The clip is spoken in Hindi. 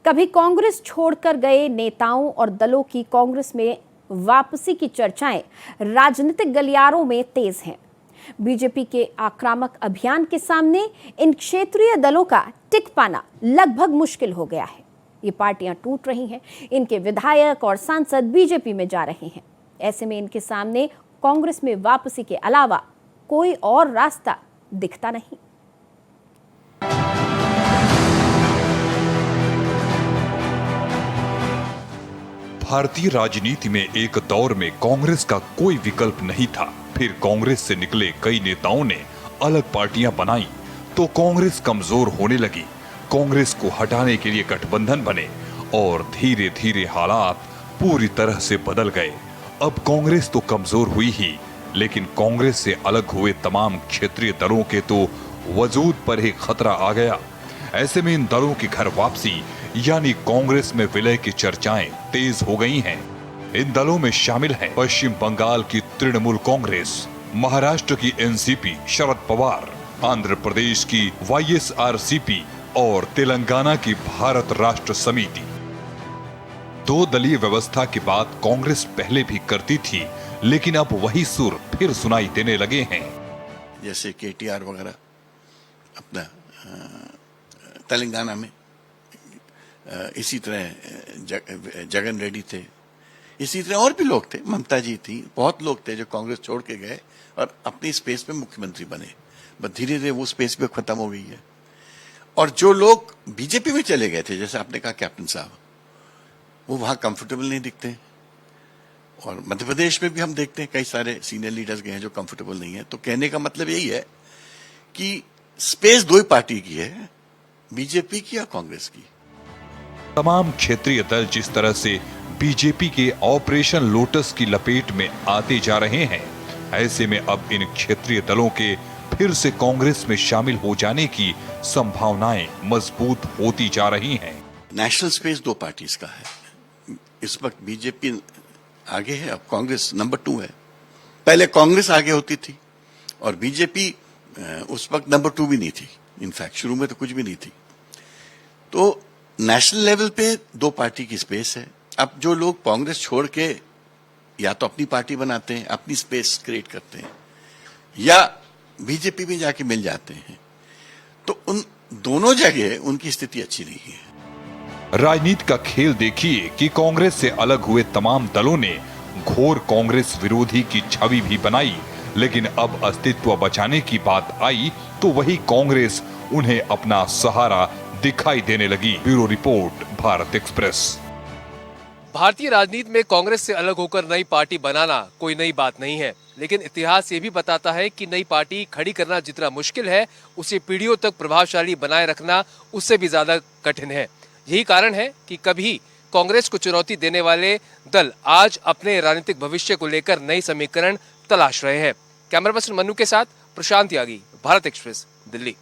कभी कांग्रेस छोड़कर गए नेताओं और दलों की कांग्रेस में वापसी की चर्चाएं राजनीतिक गलियारों में तेज हैं। बीजेपी के आक्रामक अभियान के सामने इन क्षेत्रीय दलों का टिक पाना लगभग मुश्किल हो गया है। ये पार्टियां टूट रही हैं, इनके विधायक और सांसद बीजेपी में जा रहे हैं। ऐसे में इनके सामने कांग्रेस में वापसी के अलावा कोई और रास्ता दिखता नहीं। भारतीय राजनीति में एक दौर में कांग्रेस का कोई विकल्प नहीं था। फिर कांग्रेस से निकले कई नेताओं ने अलग पार्टियां बनाई तो कांग्रेस कमजोर होने लगी। कांग्रेस को हटाने के लिए गठबंधन बने और धीरे धीरे हालात पूरी तरह से बदल गए। अब कांग्रेस तो कमजोर हुई ही, लेकिन कांग्रेस से अलग हुए तमाम क्षेत्रीय दलों के तो वजूद पर ही खतरा आ गया। ऐसे में इन दलों की घर वापसी यानी कांग्रेस में विलय की चर्चाएं तेज हो गई हैं। इन दलों में शामिल हैं पश्चिम बंगाल की तृणमूल कांग्रेस, महाराष्ट्र की एनसीपी शरद पवार, आंध्र प्रदेश की वाईएसआरसीपी और तेलंगाना की भारत राष्ट्र समिति। दो दलीय व्यवस्था की बात कांग्रेस पहले भी करती थी, लेकिन अब वही सुर फिर सुनाई देने लगे हैं। जैसे केटीआर वगैरह अपना तेलंगाना में, इसी तरह जगन रेड्डी थे, इसी तरह और भी लोग थे, ममता जी थी, बहुत लोग थे जो कांग्रेस छोड़ के गए और अपनी स्पेस में मुख्यमंत्री बने। बस धीरे धीरे वो स्पेस भी खत्म हो गई है। और जो लोग बीजेपी में चले गए थे, जैसे आपने कहा कैप्टन साहब, वो वहां कंफर्टेबल नहीं दिखते। और मध्य प्रदेश में भी हम देखते हैं कई सारे सीनियर लीडर्स गए हैं जो कंफर्टेबल नहीं है। तो कहने का मतलब यही है कि स्पेस दो ही पार्टी की है, बीजेपी की या कांग्रेस की। तमाम क्षेत्रीय दल जिस तरह से बीजेपी के ऑपरेशन लोटस की लपेट में आते जा रहे हैं, ऐसे में अब इन क्षेत्रीय दलों के फिर से कांग्रेस में शामिल हो जाने की संभावनाएं मजबूत होती जा रही हैं। नेशनल स्पेस दो पार्टीज का है। इस वक्त बीजेपी आगे है, अब कांग्रेस नंबर 2 है। पहले कांग्रेस आगे होती थी और बीजेपी उस वक्त नंबर 2 भी नहीं थी। इनफैक्ट शुरू में तो कुछ भी नहीं थी। तो नेशनल लेवल पे दो पार्टी की स्पेस है। अब जो लोग कांग्रेस छोड़ के या तो अपनी पार्टी बनाते हैं, अपनी स्पेस क्रिएट करते हैं, या बीजेपी में जाके मिल जाते हैं, तो उन दोनों जगह उनकी स्थिति अच्छी नहीं है। राजनीति का खेल देखिए कि कांग्रेस से अलग हुए तमाम दलों ने घोर कांग्रेस विरोधी की छवि भी बनाई, लेकिन अब अस्तित्व बचाने की बात आई तो वही कांग्रेस उन्हें अपना सहारा दिखाई देने लगी। Bureau report, Bharat express. भारतीय राजनीति में कांग्रेस से अलग होकर नई पार्टी बनाना कोई नई बात नहीं है, लेकिन इतिहास ये भी बताता है कि नई पार्टी खड़ी करना जितना मुश्किल है, उसे पीढ़ियों तक प्रभावशाली बनाए रखना उससे भी ज्यादा कठिन है। यही कारण है कि कभी कांग्रेस को चुनौती देने वाले दल आज अपने राजनीतिक भविष्य को लेकर नई समीकरण तलाश रहे हैं। कैमरा पर्सन मनु के साथ प्रशांत यागी, भारत एक्सप्रेस, दिल्ली।